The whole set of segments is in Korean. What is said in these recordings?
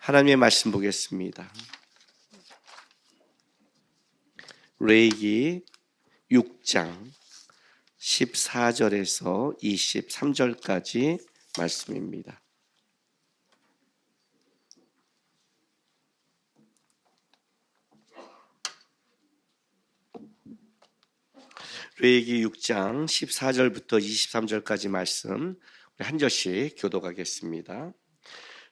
하나님의 말씀 보겠습니다. 레위기 6장 14절에서 23절까지 말씀입니다. 레위기 6장 14절부터 23절까지 말씀 우리 한 절씩 교독하겠습니다.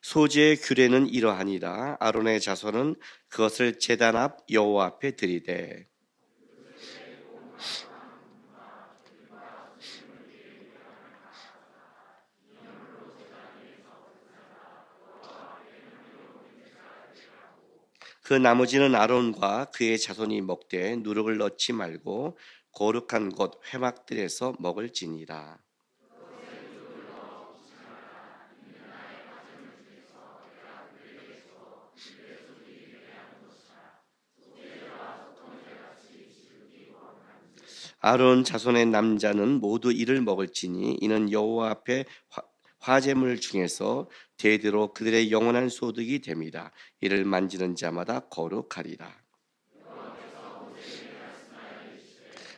소재의 규례는 이러하니라. 아론의 자손은 그것을 제단 앞 여호와 앞에 드리되 그 나머지는 아론과 그의 자손이 먹되 누룩을 넣지 말고 거룩한 곳 회막들에서 먹을지니라. 아론 자손의 남자는 모두 이를 먹을지니 이는 여호와 앞에 화제물 중에서 대대로 그들의 영원한 소득이 됩니다. 이를 만지는 자마다 거룩하리라.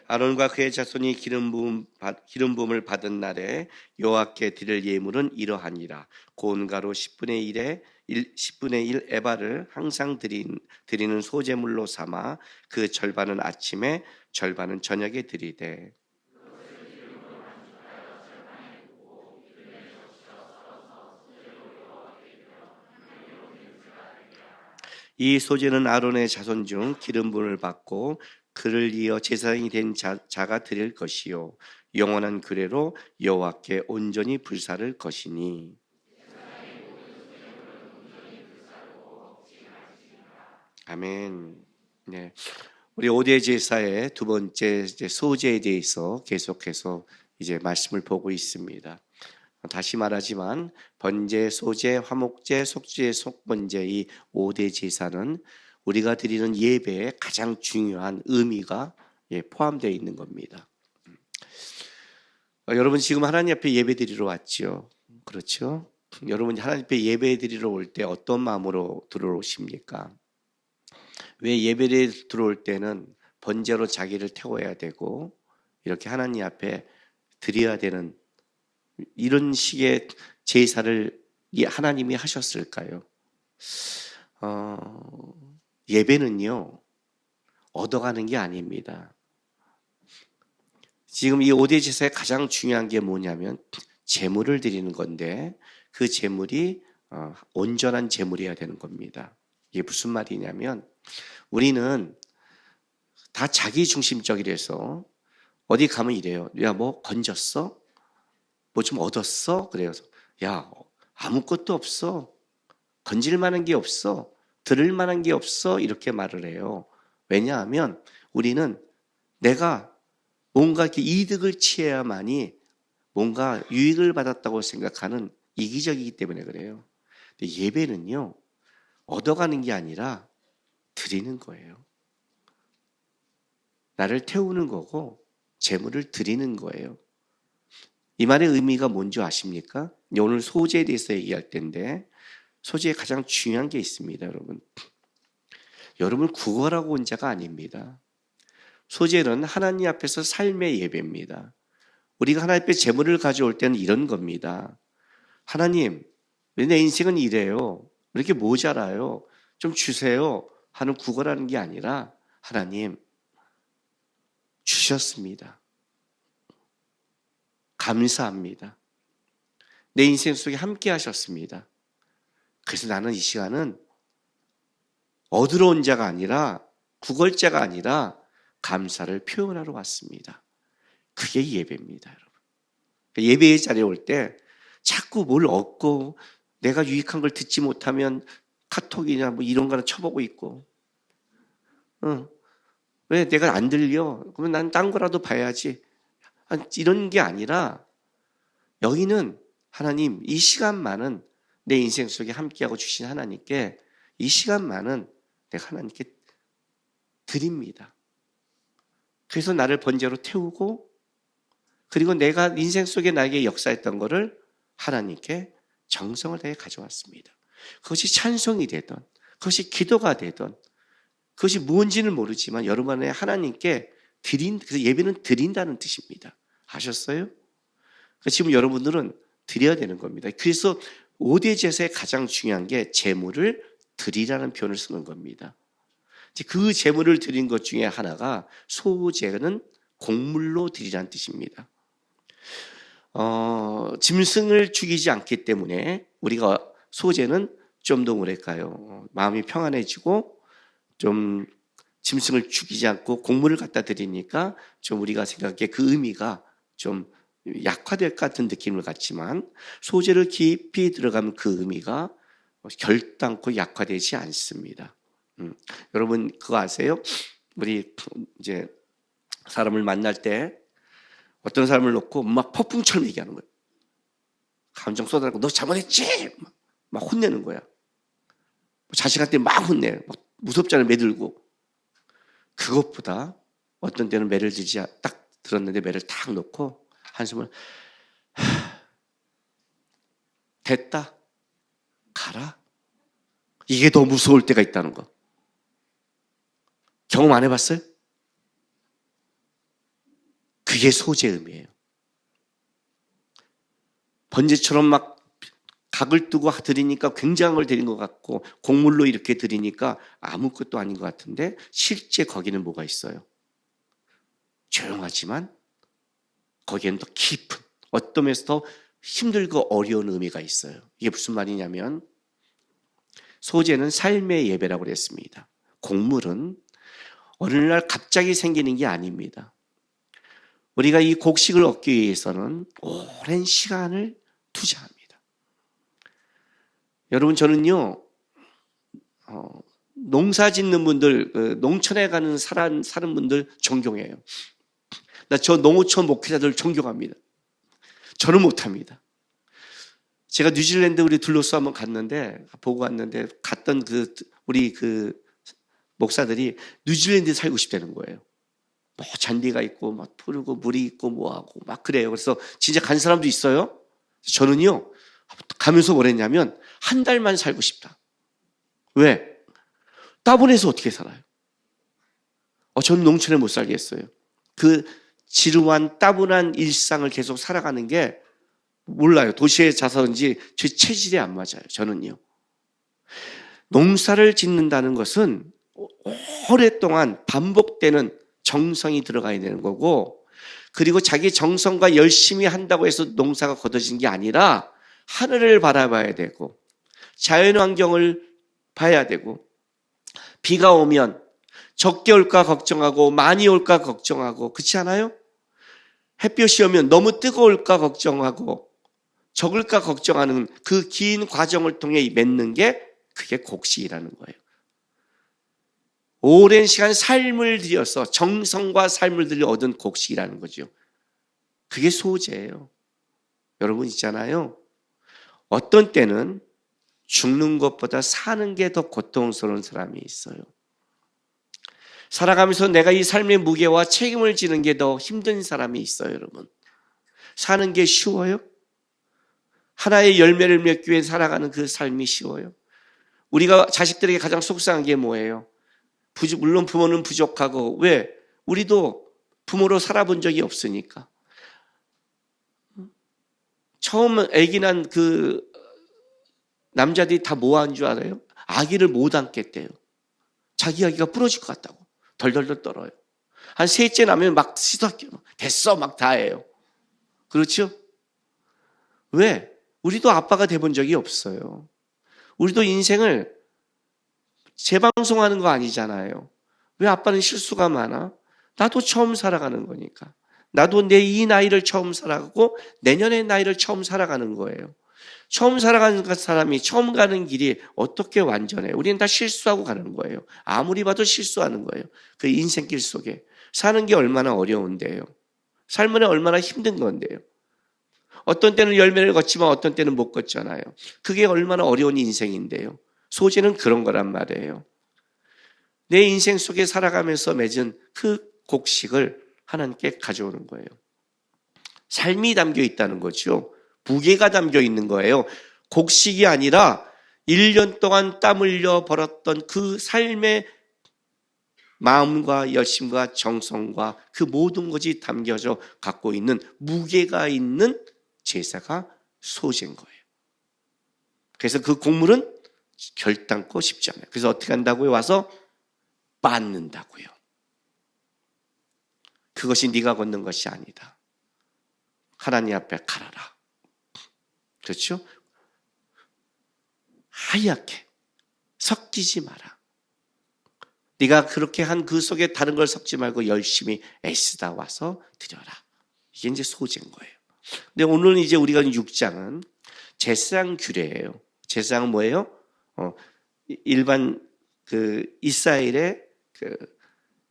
아론과 그의 자손이 기름 부음을 받은 날에 여호와께 드릴 예물은 이러하니라. 고운 가루 10분의 1 에바를 항상 드리는 소제물로 삼아 그 절반은 아침에 절반은 저녁에 드리되 이 소제는 아론의 자손 중 기름 부음을 받고 그를 이어 제사장이 된 자가 드릴 것이요 영원한 규례로 여호와께 온전히 불사를 것이니. 아멘. 네, 우리 5대 제사의 두 번째 소제에 대해서 계속해서 이제 말씀을 보고 있습니다. 다시 말하지만 번제, 소제, 화목제, 속죄, 속번제 이 5대 제사는 우리가 드리는 예배에 가장 중요한 의미가 포함되어 있는 겁니다. 여러분 지금 하나님 앞에 예배 드리러 왔죠? 그렇죠? 여러분 하나님 앞에 예배 드리러 올 때 어떤 마음으로 들어오십니까? 왜 예배를 들어올 때는 번제로 자기를 태워야 되고 이렇게 하나님 앞에 드려야 되는 이런 식의 제사를 하나님이 하셨을까요? 예배는요 얻어가는 게 아닙니다. 지금 이 5대 제사의 가장 중요한 게 뭐냐면 제물을 드리는 건데 그 제물이 온전한 제물이어야 되는 겁니다. 이게 무슨 말이냐면 우리는 다 자기 중심적이라서 어디 가면 이래요. 야, 뭐 건졌어? 뭐 좀 얻었어? 그래요. 야, 아무것도 없어. 건질 만한 게 없어. 들을 만한 게 없어. 이렇게 말을 해요. 왜냐하면 우리는 내가 뭔가 이렇게 이득을 취해야만이 뭔가 유익을 받았다고 생각하는 이기적이기 때문에 그래요. 근데 예배는요, 얻어가는 게 아니라 드리는 거예요. 나를 태우는 거고 제물을 드리는 거예요. 이 말의 의미가 뭔지 아십니까? 오늘 소제에 대해서 얘기할 텐데 소제에 가장 중요한 게 있습니다, 여러분. 여러분 구걸하고 온 자가 아닙니다. 소제는 하나님 앞에서 삶의 예배입니다. 우리가 하나님 앞에 제물을 가져올 때는 이런 겁니다. 하나님, 왜 내 인생은 이래요? 왜 이렇게 모자라요? 좀 주세요 하는 구걸하는 게 아니라 하나님 주셨습니다. 감사합니다. 내 인생 속에 함께 하셨습니다. 그래서 나는 이 시간은 얻으러 온 자가 아니라 구걸자가 아니라 감사를 표현하러 왔습니다. 그게 예배입니다, 여러분. 예배의 자리에 올 때 자꾸 뭘 얻고 내가 유익한 걸 듣지 못하면 카톡이나 뭐 이런 거는 쳐보고 있고 왜 내가 안 들려? 그러면 난 딴 거라도 봐야지. 이런 게 아니라 여기는 하나님 이 시간만은 내 인생 속에 함께하고 주신 하나님께 이 시간만은 내가 하나님께 드립니다. 그래서 나를 번제로 태우고 그리고 내가 인생 속에 나에게 역사했던 거를 하나님께 정성을 다해 가져왔습니다. 그것이 찬송이 되든 그것이 기도가 되든 그것이 뭔지는 모르지만 여러분 안에 하나님께 그래서 예배는 드린다는 뜻입니다. 아셨어요? 지금 여러분들은 드려야 되는 겁니다. 그래서 5대 제사의 가장 중요한 게 제물을 드리라는 표현을 쓰는 겁니다. 그 제물을 드린 것 중에 하나가 소제는 곡물로 드리라는 뜻입니다. 짐승을 죽이지 않기 때문에 우리가 소제는 좀 더 뭐랄까요? 마음이 평안해지고 좀 짐승을 죽이지 않고 곡물을 갖다 드리니까 좀 우리가 생각하기에 그 의미가 좀 약화될 것 같은 느낌을 갖지만 소제를 깊이 들어가면 그 의미가 결단코 약화되지 않습니다. 여러분 그거 아세요? 우리 이제 사람을 만날 때 어떤 사람을 놓고 막 폭풍처럼 얘기하는 거예요. 감정 쏟아내고 너 잘못했지? 막 혼내는 거야. 자식한테 막 혼내. 막 무섭잖아요. 매들고. 그것보다 어떤 때는 매를 들지 딱 들었는데 매를 탁 놓고 한숨을 됐다. 가라. 이게 더 무서울 때가 있다는 거. 경험 안 해봤어요? 그게 소제음이에요. 번제처럼 막 각을 두고 드리니까 굉장한 걸 드린 것 같고 곡물로 이렇게 드리니까 아무것도 아닌 것 같은데 실제 거기는 뭐가 있어요? 조용하지만 거기에는 더 깊은 어떤 면에서 더 힘들고 어려운 의미가 있어요. 이게 무슨 말이냐면 소제는 삶의 예배라고 그랬습니다. 곡물은 어느 날 갑자기 생기는 게 아닙니다. 우리가 이 곡식을 얻기 위해서는 오랜 시간을 투자합니다. 여러분 저는요 농사 짓는 분들 농촌에 가는 사는 분들 존경해요. 나 저 농어촌 목회자들 존경합니다. 저는 못합니다. 제가 뉴질랜드 우리 둘러싸 한번 갔는데 보고 왔는데 갔던 우리 목사들이 뉴질랜드에 살고 싶다는 거예요. 뭐 잔디가 있고 막 푸르고 물이 있고 뭐하고 막 그래요. 그래서 진짜 간 사람도 있어요. 저는요 가면서 뭐랬냐면 한 달만 살고 싶다. 왜? 따분해서 어떻게 살아요? 저는 농촌에 못 살겠어요. 그 지루한 따분한 일상을 계속 살아가는 게 몰라요. 도시에 자서인지 제 체질에 안 맞아요. 저는요. 농사를 짓는다는 것은 오랫동안 반복되는 정성이 들어가야 되는 거고 그리고 자기 정성과 열심히 한다고 해서 농사가 거둬지는 게 아니라 하늘을 바라봐야 되고 자연환경을 봐야 되고 비가 오면 적게 올까 걱정하고 많이 올까 걱정하고 그렇지 않아요? 햇볕이 오면 너무 뜨거울까 걱정하고 적을까 걱정하는 그 긴 과정을 통해 맺는 게 그게 곡식이라는 거예요. 오랜 시간 삶을 들여서 정성과 삶을 들여 얻은 곡식이라는 거죠. 그게 소제예요. 여러분 있잖아요. 어떤 때는 죽는 것보다 사는 게 더 고통스러운 사람이 있어요. 살아가면서 내가 이 삶의 무게와 책임을 지는 게 더 힘든 사람이 있어요, 여러분. 사는 게 쉬워요? 하나의 열매를 맺기 위해 살아가는 그 삶이 쉬워요? 우리가 자식들에게 가장 속상한 게 뭐예요? 물론 부모는 부족하고 왜? 우리도 부모로 살아본 적이 없으니까. 처음 아기 난 남자들이 다 뭐 한 줄 알아요? 아기를 못 안겠대요. 자기 아기가 부러질 것 같다고. 덜덜덜 떨어요. 한 셋째 나면 막 시도할게요. 됐어 막 다 해요. 그렇죠? 왜? 우리도 아빠가 돼본 적이 없어요. 우리도 인생을 재방송하는 거 아니잖아요. 왜 아빠는 실수가 많아? 나도 처음 살아가는 거니까. 나도 내 이 나이를 처음 살아가고 내년의 나이를 처음 살아가는 거예요. 처음 살아가는 사람이 처음 가는 길이 어떻게 완전해요? 우리는 다 실수하고 가는 거예요. 아무리 봐도 실수하는 거예요. 그 인생길 속에. 사는 게 얼마나 어려운데요. 삶은 얼마나 힘든 건데요. 어떤 때는 열매를 걷지만 어떤 때는 못 걷잖아요. 그게 얼마나 어려운 인생인데요. 소재는 그런 거란 말이에요. 내 인생 속에 살아가면서 맺은 그 곡식을 하나님께 가져오는 거예요. 삶이 담겨 있다는 거죠. 무게가 담겨 있는 거예요. 곡식이 아니라 1년 동안 땀 흘려 벌었던 그 삶의 마음과 열심과 정성과 그 모든 것이 담겨져 갖고 있는 무게가 있는 제사가 소제인 거예요. 그래서 그 곡물은 결단코 쉽지 않아요. 그래서 어떻게 한다고요? 와서 빻는다고요. 그것이 네가 걷는 것이 아니다. 하나님 앞에 갈아라. 그렇죠? 하얗게 섞이지 마라. 네가 그렇게 한 그 속에 다른 걸 섞지 말고 열심히 애쓰다 와서 드려라. 이게 이제 소제인 거예요. 근데 오늘 이제 우리가 6장은 제사장 규례예요. 제사장은 뭐예요? 일반 그 이스라엘의 그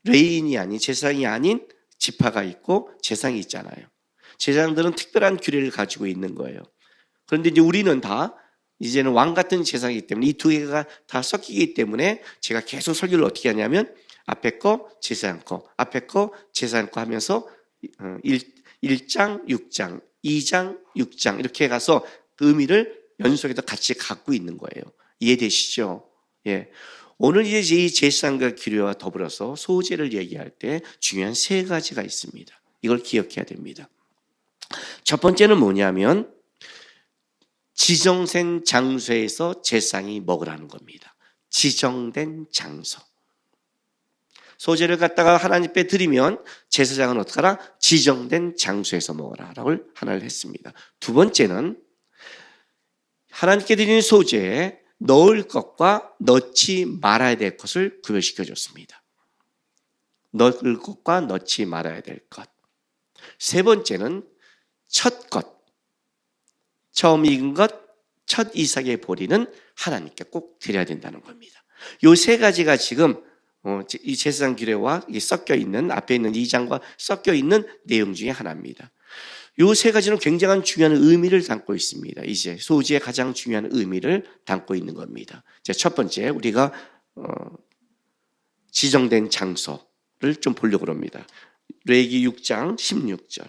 레인이 아닌 제사장이 아닌 지파가 있고 제사장이 있잖아요. 제사장들은 특별한 규례를 가지고 있는 거예요. 그런데 이제 우리는 다 이제는 왕 같은 제사장이기 때문에 이 두 개가 다 섞이기 때문에 제가 계속 설교를 어떻게 하냐면 앞에 거 제사장 거, 앞에 거 제사장 거 하면서 1장, 6장, 2장, 6장 이렇게 가서 그 의미를 연속해서 같이 갖고 있는 거예요. 이해되시죠? 예. 오늘 이제 이 제사장과 규례와 더불어서 소제를 얘기할 때 중요한 세 가지가 있습니다. 이걸 기억해야 됩니다. 첫 번째는 뭐냐면 지정된 장소에서 제사장이 먹으라는 겁니다. 지정된 장소. 소제를 갖다가 하나님께 드리면 제사장은 어떡하라? 지정된 장소에서 먹으라라고 하나를 했습니다. 두 번째는 하나님께 드리는 소제에 넣을 것과 넣지 말아야 될 것을 구별시켜 줬습니다. 넣을 것과 넣지 말아야 될 것. 세 번째는 첫 것. 처음 익은 것, 첫 이삭의 보리는 하나님께 꼭 드려야 된다는 겁니다. 이 세 가지가 지금 이 제사장 규례와 섞여 있는 앞에 있는 2장과 섞여 있는 내용 중에 하나입니다. 이 세 가지는 굉장한 중요한 의미를 담고 있습니다. 이제 소지의 가장 중요한 의미를 담고 있는 겁니다. 첫 번째 우리가 지정된 장소를 좀 보려고 합니다. 레위기 6장 16절.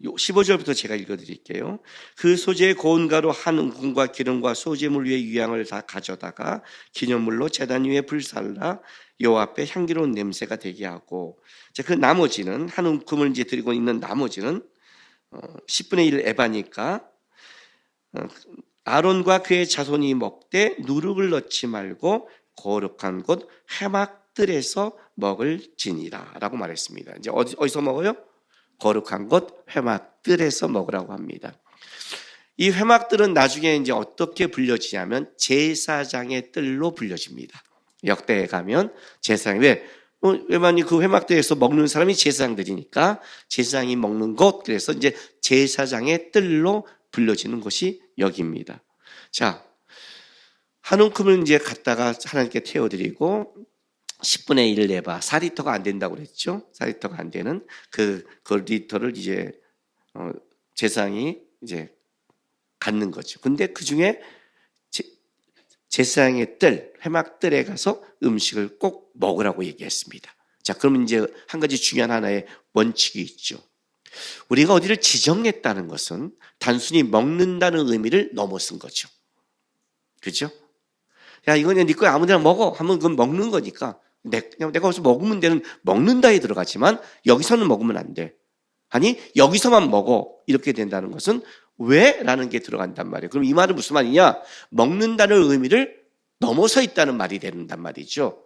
15절부터 제가 읽어드릴게요. 그 소재의 고운 가루 한 움큼과 기름과 소재물 위에 유향을 다 가져다가 기념물로 제단 위에 불살라 여호와 앞에 향기로운 냄새가 되게 하고, 그 나머지는 한 움큼을 이제 드리고 있는 나머지는 10분의 1 에바니까 아론과 그의 자손이 먹되 누룩을 넣지 말고 거룩한 곳 회막들에서 먹을지니라라고 말했습니다. 이제 어디서 먹어요? 거룩한 곳 회막들에서 먹으라고 합니다. 이 회막들은 나중에 이제 어떻게 불려지냐면 제사장의 뜰로 불려집니다. 역대에 가면 제사장이 왜냐면 그 회막들에서 먹는 사람이 제사장들이니까 제사장이 먹는 곳, 그래서 이제 제사장의 뜰로 불려지는 것이 여기입니다. 자, 한 움큼을 이제 갖다가 하나님께 태워드리고 10분의 1 내봐 4리터가 안 된다고 그랬죠. 4리터가 안 되는 그 리터를 이제 제사장이 이제 갖는 거죠. 근데 그 중에 제사장의 뜰, 회막뜰에 가서 음식을 꼭 먹으라고 얘기했습니다. 자, 그러면 이제 한 가지 중요한 하나의 원칙이 있죠. 우리가 어디를 지정했다는 것은 단순히 먹는다는 의미를 넘어선 거죠. 그렇죠? 야, 이거는 네 거야 아무데나 먹어 하면 그건 먹는 거니까 내가 어디서 먹으면 되는, 먹는다에 들어가지만 여기서는 먹으면 안 돼. 아니 여기서만 먹어 이렇게 된다는 것은 왜? 라는 게 들어간단 말이에요. 그럼 이 말은 무슨 말이냐? 먹는다는 의미를 넘어서 있다는 말이 된단 말이죠.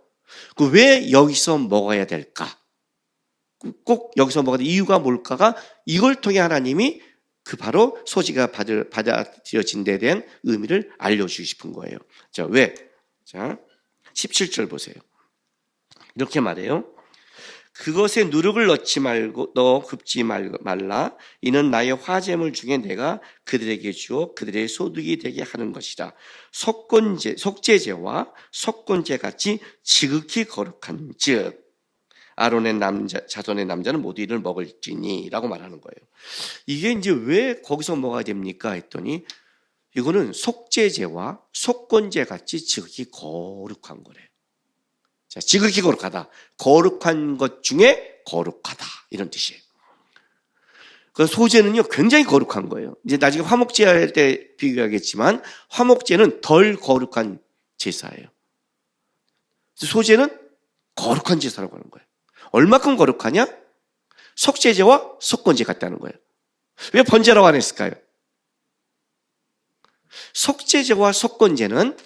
그 왜 여기서 먹어야 될까? 꼭 여기서 먹어야 될 이유가 뭘까가 이걸 통해 하나님이 그 바로 소지가 받아들여진 데 대한 의미를 알려주고 싶은 거예요. 자, 왜? 자, 17절 보세요. 이렇게 말해요. 그것에 누룩을 넣지 말고 넣어 굽지 말라. 이는 나의 화제물 중에 내가 그들에게 주어 그들의 소득이 되게 하는 것이라. 속죄제와 속건제 같이 지극히 거룩한즉 아론의 자손의 남자는 모두 이를 먹을지니라고 말하는 거예요. 이게 이제 왜 거기서 먹어야 됩니까? 했더니 이거는 속죄제와 속건제 같이 지극히 거룩한 거래요. 자, 지극히 거룩하다. 거룩한 것 중에 거룩하다. 이런 뜻이에요. 그 소제는요 굉장히 거룩한 거예요. 이제 나중에 화목제 할 때 비교하겠지만 화목제는 덜 거룩한 제사예요. 소제는 거룩한 제사라고 하는 거예요. 얼마큼 거룩하냐? 속죄제와 속건제 같다는 거예요. 왜 번제라고 안 했을까요? 속죄제와 속건제는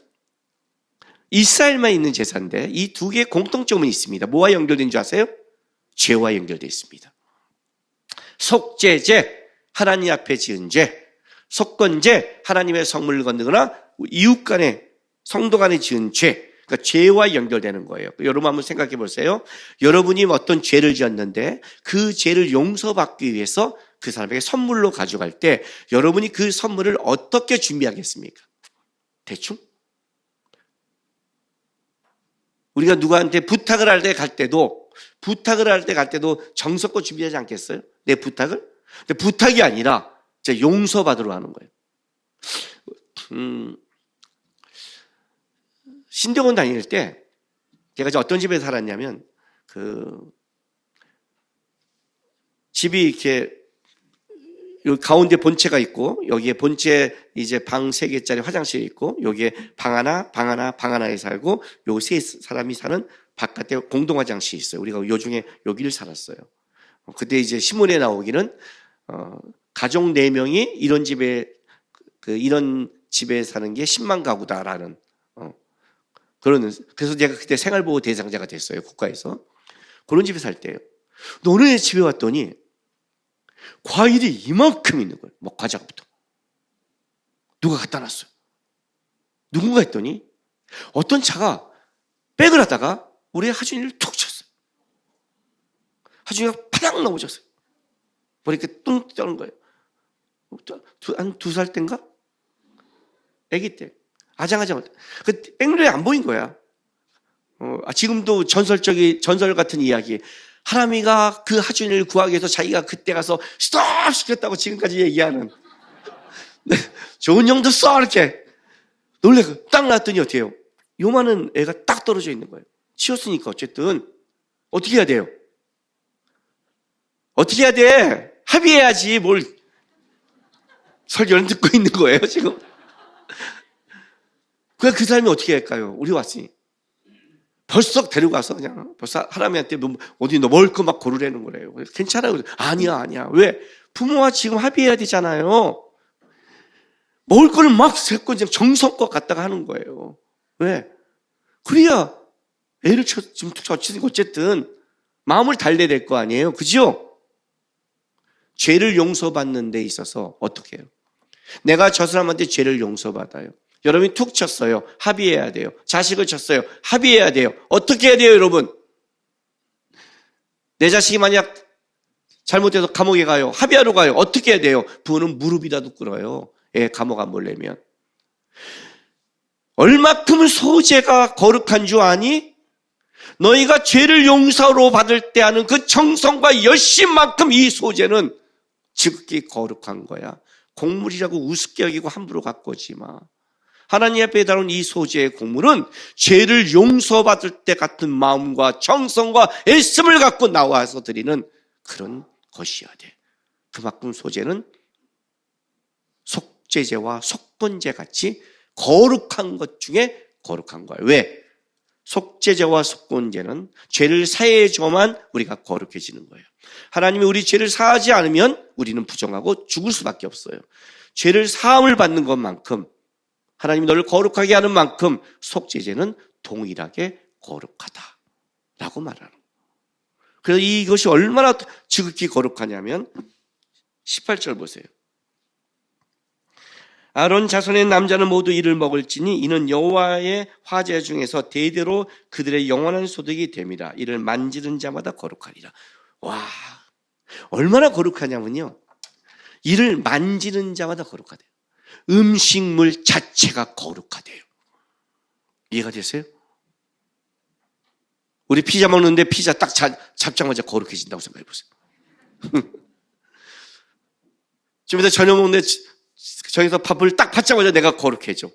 이스라엘만 있는 제사인데 이 두 개의 공통점은 있습니다. 뭐와 연결된 줄 아세요? 죄와 연결되어 있습니다. 속죄제, 하나님 앞에 지은 죄. 속건제, 하나님의 성물을 건드거나 이웃 간에, 성도 간에 지은 죄. 그러니까 죄와 연결되는 거예요. 여러분 한번 생각해 보세요. 여러분이 어떤 죄를 지었는데 그 죄를 용서받기 위해서 그 사람에게 선물로 가져갈 때 여러분이 그 선물을 어떻게 준비하겠습니까? 대충? 우리가 누구한테 부탁을 할 때 갈 때도 정성껏 준비하지 않겠어요? 내 부탁을? 근데 부탁이 아니라 용서받으러 하는 거예요. 신대원 다닐 때 제가 어떤 집에 살았냐면 집이 이렇게 여기 가운데 본체가 있고 여기에 본체 이제 방 3개짜리 화장실이 있고 여기에 방 하나에 살고 요 세 사람이 사는 바깥에 공동 화장실이 있어요. 우리가 요중에 여기를 살았어요. 그때 이제 신문에 나오기는 가족 4명이 이런 집에 이런 집에 사는 게 10만 가구다라는 그래서 제가 그때 생활보호 대상자가 됐어요. 국가에서. 그런 집에 살 때요. 어느 집에 왔더니 과일이 이만큼 있는 거예요. 뭐 과자부터. 누가 갖다 놨어요. 누군가 했더니 어떤 차가 백을 하다가 우리 하준이를 툭 쳤어요. 하준이가 파닥 넘어졌어요. 머리 이렇게 뚱 떠는 거예요. 한 2살 때인가? 아기 때. 아장아장. 그 백눈에 안 보인 거야. 지금도 전설 같은 이야기. 하나미가 그 하준이를 구하기 위해서 자기가 그때 가서 스톱 시켰다고 지금까지 얘기하는. 네, 좋은 형도 써 이렇게 놀래고 딱 놨더니 어떻게 해요? 요만한 애가 딱 떨어져 있는 거예요. 치웠으니까 어쨌든 어떻게 해야 돼요? 어떻게 해야 돼? 합의해야지 뭘 설교를 듣고 있는 거예요 지금. 그 사람이 어떻게 할까요? 우리 왔으니 벌써 데려가서 그냥 벌써 하나님한테 어디 너 먹을 거 막 고르라는 거래요. 괜찮아요. 아니야. 왜? 부모와 지금 합의해야 되잖아요. 먹을 거를 막 세고 정성껏 갖다가 하는 거예요. 왜? 그래야 애를 지금 어쨌든 마음을 달래야 될 거 아니에요. 그죠? 죄를 용서받는 데 있어서 어떻게 해요? 내가 저 사람한테 죄를 용서받아요. 여러분이 툭 쳤어요. 합의해야 돼요. 자식을 쳤어요. 합의해야 돼요. 어떻게 해야 돼요, 여러분? 내 자식이 만약 잘못해서 감옥에 가요. 합의하러 가요. 어떻게 해야 돼요? 부모는 무릎이라도 꿇어요. 감옥 안 몰려면. 얼마큼 소재가 거룩한 줄 아니? 너희가 죄를 용서로 받을 때 하는 그 정성과 열심만큼 이 소재는 지극히 거룩한 거야. 곡물이라고 우습게 여기고 함부로 갖고 오지 마. 하나님 앞에 다룬 이 소재의 곡물은 죄를 용서받을 때 같은 마음과 정성과 애씀을 갖고 나와서 드리는 그런 것이어야 돼. 그만큼 소재는 속죄제와 속건제 같이 거룩한 것 중에 거룩한 거예요. 왜? 속죄제와 속건제는 죄를 사해 줘만 우리가 거룩해지는 거예요. 하나님이 우리 죄를 사하지 않으면 우리는 부정하고 죽을 수밖에 없어요. 죄를 사함을 받는 것만큼 하나님이 너를 거룩하게 하는 만큼 속죄제는 동일하게 거룩하다라고 말하는 거예요. 그래서 이것이 얼마나 지극히 거룩하냐면 18절 보세요. 아론 자손의 남자는 모두 이를 먹을지니 이는 여호와의 화제 중에서 대대로 그들의 영원한 소득이 됨이라. 이를 만지는 자마다 거룩하리라. 와, 얼마나 거룩하냐면요. 이를 만지는 자마다 거룩하대요. 음식물 자체가 거룩하대요. 이해가 되세요? 우리 피자 먹는데 피자 딱 잡자마자 거룩해진다고 생각해 보세요. 좀 이따 저녁 먹는데 저기서 밥을 딱 받자마자 내가 거룩해져.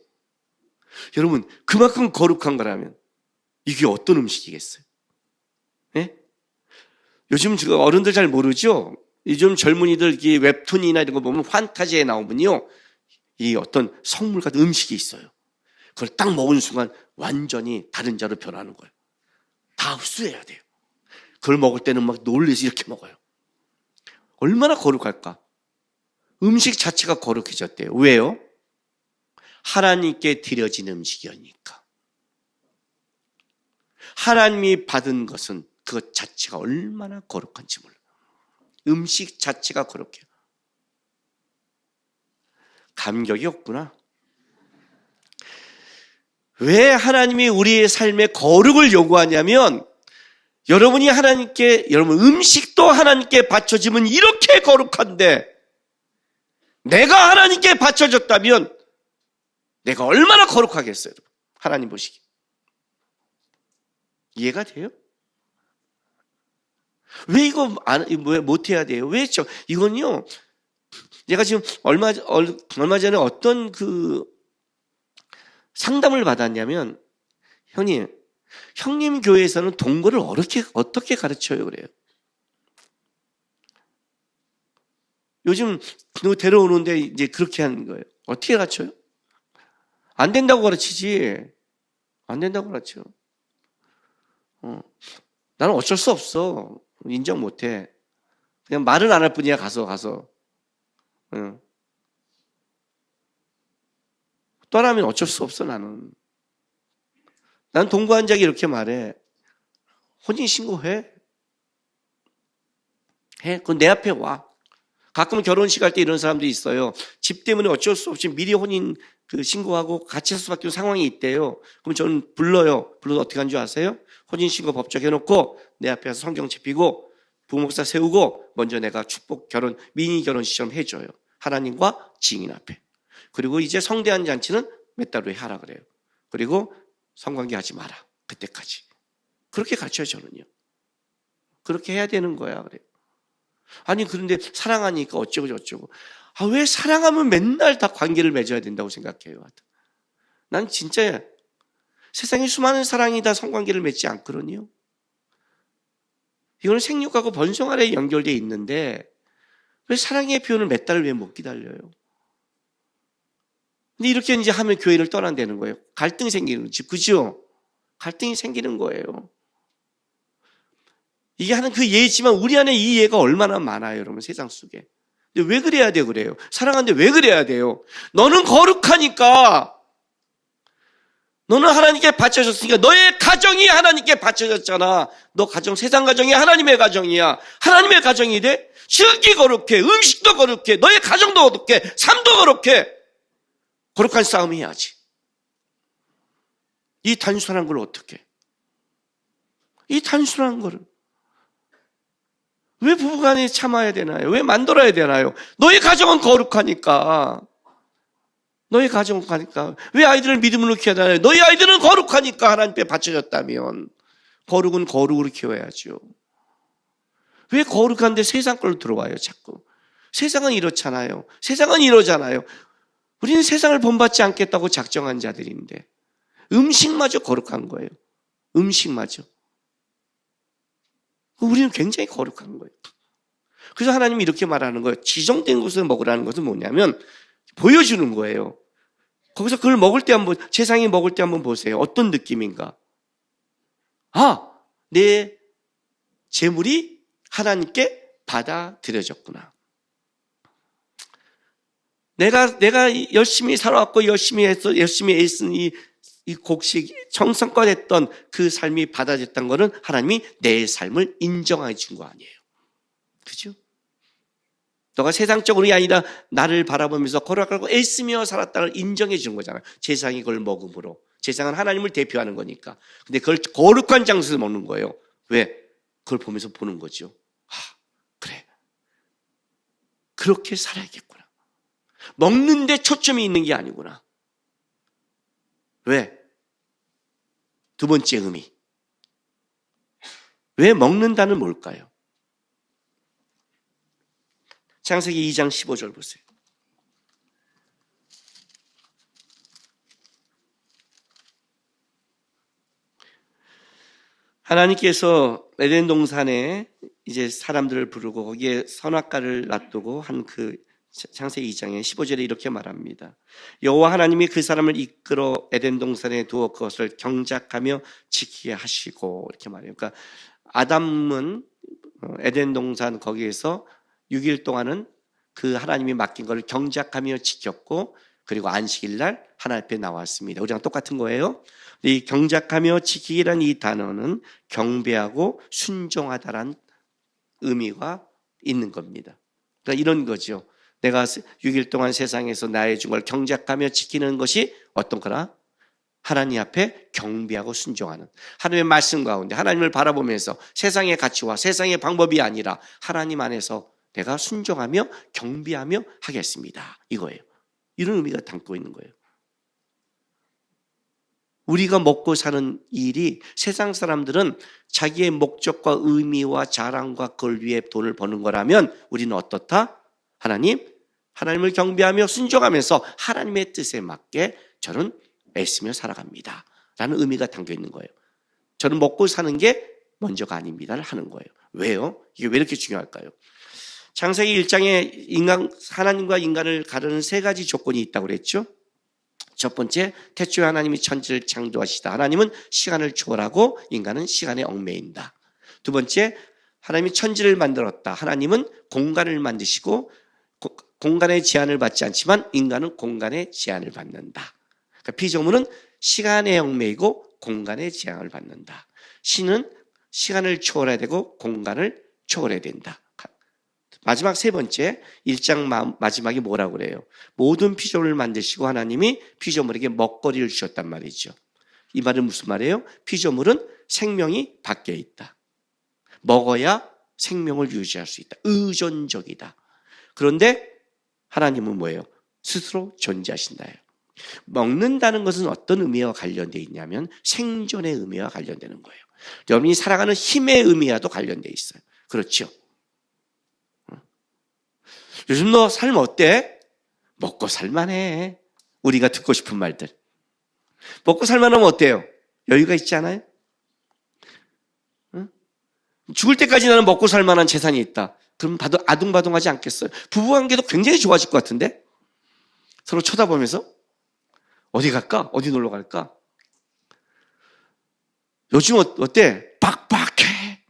여러분, 그만큼 거룩한 거라면 이게 어떤 음식이겠어요? 네? 요즘 어른들 잘 모르죠? 요즘 젊은이들 이 웹툰이나 이런 거 보면 판타지에 나오면요, 이 어떤 성물 같은 음식이 있어요. 그걸 딱 먹은 순간 완전히 다른 자로 변하는 거예요. 다 흡수해야 돼요. 그걸 먹을 때는 막 놀래서 이렇게 먹어요. 얼마나 거룩할까? 음식 자체가 거룩해졌대요. 왜요? 하나님께 드려진 음식이니까. 하나님이 받은 것은 그것 자체가 얼마나 거룩한지 몰라요. 음식 자체가 거룩해요. 감격이 없구나. 왜 하나님이 우리의 삶에 거룩을 요구하냐면, 여러분이 하나님께, 여러분 음식도 하나님께 바쳐지면 이렇게 거룩한데, 내가 하나님께 바쳐졌다면 내가 얼마나 거룩하겠어요? 하나님 보시기. 이해가 돼요? 왜 이거 못해야 돼요? 왜 이건요, 제가 지금 얼마 전에 어떤 상담을 받았냐면, 형님 교회에서는 동거를 어떻게 가르쳐요? 그래요. 요즘 데려오는데 이제 그렇게 하는 거예요. 어떻게 가르쳐요? 안 된다고 가르치지. 안 된다고 가르쳐. 나는 어쩔 수 없어. 인정 못해. 그냥 말은 안 할 뿐이야. 가서. 응. 떠나면 어쩔 수 없어. 나는 동거한 자에게 이렇게 말해. 혼인신고해. 그건 내 앞에 와. 가끔 결혼식 할 때 이런 사람들이 있어요. 집 때문에 어쩔 수 없이 미리 혼인 신고하고 같이 할 수밖에 없는 상황이 있대요. 그럼 저는 불러요. 불러서 어떻게 하는 줄 아세요? 혼인신고 법적 해놓고 내 앞에 와서 성경 집히고 부목사 세우고 먼저 내가 축복 미니 결혼식처럼 해줘요. 하나님과 증인 앞에. 그리고 이제 성대한 잔치는 몇 달 후에 하라 그래요. 그리고 성관계 하지 마라. 그때까지. 그렇게 가르쳐요, 저는요. 그렇게 해야 되는 거야, 그래요. 아니, 그런데 사랑하니까 어쩌고 저쩌고. 왜 사랑하면 맨날 다 관계를 맺어야 된다고 생각해요? 난 진짜 세상에 수많은 사랑이 다 성관계를 맺지 않거든요. 이거는 생육하고 번성아래에 연결되어 있는데 왜 사랑의 표현을 몇 달을 왜 못 기다려요? 근데 이렇게 이제 하면 교회를 떠난다는 거예요. 갈등이 생기는 거지, 그죠? 갈등이 생기는 거예요. 이게 하는 그 예지만 우리 안에 이 예가 얼마나 많아요, 여러분, 세상 속에. 근데 왜 그래야 돼요, 그래요? 사랑하는데 왜 그래야 돼요? 너는 거룩하니까. 너는 하나님께 바쳐졌으니까 너의 가정이 하나님께 바쳐졌잖아. 너 가정, 세상 가정이 하나님의 가정이야. 하나님의 가정이 돼? 지극히 거룩해. 음식도 거룩해. 너의 가정도 거룩해. 삶도 거룩해. 거룩한 싸움 해야지. 이 단순한 걸 어떻게? 이 단순한 거를 왜 부부간에 참아야 되나요? 왜 만들어야 되나요? 너의 가정은 거룩하니까. 너희 가정은 거룩하니까. 왜 아이들을 믿음으로 키워야 되나요? 너희 아이들은 거룩하니까. 하나님께 바쳐졌다면 거룩은 거룩으로 키워야죠. 왜 거룩한데 세상 걸로 들어와요, 자꾸? 세상은 이렇잖아요. 세상은 이러잖아요. 우리는 세상을 본받지 않겠다고 작정한 자들인데 음식마저 거룩한 거예요. 음식마저. 우리는 굉장히 거룩한 거예요. 그래서 하나님이 이렇게 말하는 거예요. 지정된 것을 먹으라는 것은 뭐냐면 보여주는 거예요. 거기서 그걸 먹을 때 세상이 먹을 때 한번 보세요. 어떤 느낌인가? 내 재물이 하나님께 받아들여졌구나. 내가 열심히 살아왔고 열심히 애쓴 이 곡식 정성껏 했던 그 삶이 받아들였던 거는 하나님이 내 삶을 인정해 준 거 아니에요. 그죠? 너가 세상적으로 아니라 나를 바라보면서 거룩하고 애쓰며 살았다는 걸 인정해 주는 거잖아요. 제사장이 그걸 먹음으로. 제사장은 하나님을 대표하는 거니까. 근데 그걸 거룩한 장소에서 먹는 거예요. 왜? 그걸 보면서 보는 거죠. 그래. 그렇게 살아야겠구나. 먹는데 초점이 있는 게 아니구나. 왜? 두 번째 의미. 왜 먹는다는 뭘까요? 창세기 2장 15절 보세요. 하나님께서 에덴 동산에 이제 사람들을 부르고 거기에 선악과를 놔두고 한 그 창세기 2장의 15절에 이렇게 말합니다. 여호와 하나님이 그 사람을 이끌어 에덴 동산에 두어 그것을 경작하며 지키게 하시고 이렇게 말해요. 그러니까 아담은 에덴 동산 거기에서 6일 동안은 그 하나님이 맡긴 것을 경작하며 지켰고 그리고 안식일 날 하나님 앞에 나왔습니다. 우리랑 똑같은 거예요. 이 경작하며 지키기란 이 단어는 경배하고 순종하다란 의미가 있는 겁니다. 그러니까 이런 거죠. 내가 6일 동안 세상에서 나의 준 걸 경작하며 지키는 것이 어떤 거라? 하나님 앞에 경배하고 순종하는, 하나님의 말씀 가운데 하나님을 바라보면서 세상의 가치와 세상의 방법이 아니라 하나님 안에서 내가 순종하며 경배하며 하겠습니다. 이거예요. 이런 의미가 담고 있는 거예요. 우리가 먹고 사는 일이 세상 사람들은 자기의 목적과 의미와 자랑과 그걸 위해 돈을 버는 거라면 우리는 어떻다? 하나님을 경배하며 순종하면서 하나님의 뜻에 맞게 저는 애쓰며 살아갑니다 라는 의미가 담겨 있는 거예요. 저는 먹고 사는 게 먼저가 아닙니다를 하는 거예요. 왜요? 이게 왜 이렇게 중요할까요? 창세기 1장에 하나님과 인간을 가르는 세 가지 조건이 있다고 그랬죠. 첫 번째, 태초에 하나님이 천지를 창조하시다. 하나님은 시간을 초월하고 인간은 시간에 얽매인다. 두 번째, 하나님이 천지를 만들었다. 하나님은 공간을 만드시고 공간의 제한을 받지 않지만 인간은 공간의 제한을 받는다. 그러니까 피조물은 시간에 얽매이고 공간의 제한을 받는다. 신은 시간을 초월해야 되고 공간을 초월해야 된다. 마지막 세 번째, 1장 마지막에 뭐라고 그래요? 모든 피조물을 만드시고 하나님이 피조물에게 먹거리를 주셨단 말이죠. 이 말은 무슨 말이에요? 피조물은 생명이 밖에 있다. 먹어야 생명을 유지할 수 있다. 의존적이다. 그런데 하나님은 뭐예요? 스스로 존재하신다예요. 먹는다는 것은 어떤 의미와 관련되어 있냐면 생존의 의미와 관련되는 거예요. 여러분이 살아가는 힘의 의미와도 관련되어 있어요. 그렇죠? 요즘 너 삶 어때? 먹고 살만해. 우리가 듣고 싶은 말들. 먹고 살만하면 어때요? 여유가 있지 않아요? 응? 죽을 때까지 나는 먹고 살만한 재산이 있다. 그럼 아둥바둥하지 않겠어요? 부부관계도 굉장히 좋아질 것 같은데? 서로 쳐다보면서 어디 갈까? 어디 놀러 갈까? 요즘 어때? 빡빡해.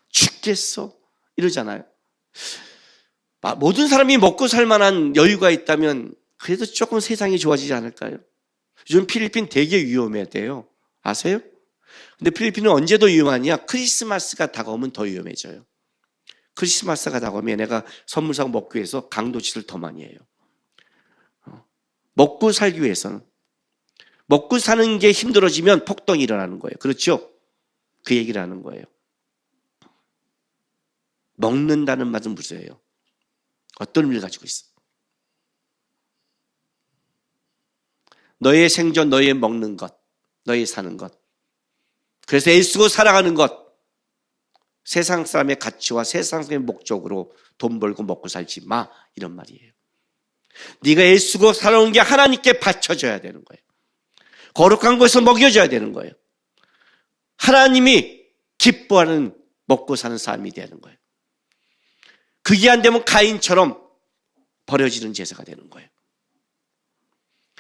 죽겠어. 이러잖아요. 모든 사람이 먹고 살 만한 여유가 있다면 그래도 조금 세상이 좋아지지 않을까요? 요즘 필리핀 되게 위험해요. 아세요? 근데 필리핀은 언제 더 위험하냐? 크리스마스가 다가오면 더 위험해져요. 크리스마스가 다가오면 내가 선물 사고 먹기 위해서 강도짓을 더 많이 해요. 먹고 살기 위해서는. 먹고 사는 게 힘들어지면 폭동이 일어나는 거예요. 그렇죠? 그 얘기를 하는 거예요. 먹는다는 말은 무엇이에요? 어떤 의미를 가지고 있어? 너의 생존, 너의 먹는 것, 너의 사는 것. 그래서 애쓰고 살아가는 것. 세상 사람의 가치와 세상 사람의 목적으로 돈 벌고 먹고 살지 마. 이런 말이에요. 네가 애쓰고 살아온 게 하나님께 바쳐져야 되는 거예요. 거룩한 것에서 먹여줘야 되는 거예요. 하나님이 기뻐하는 먹고 사는 삶이 되는 거예요. 그게 안 되면 가인처럼 버려지는 제사가 되는 거예요.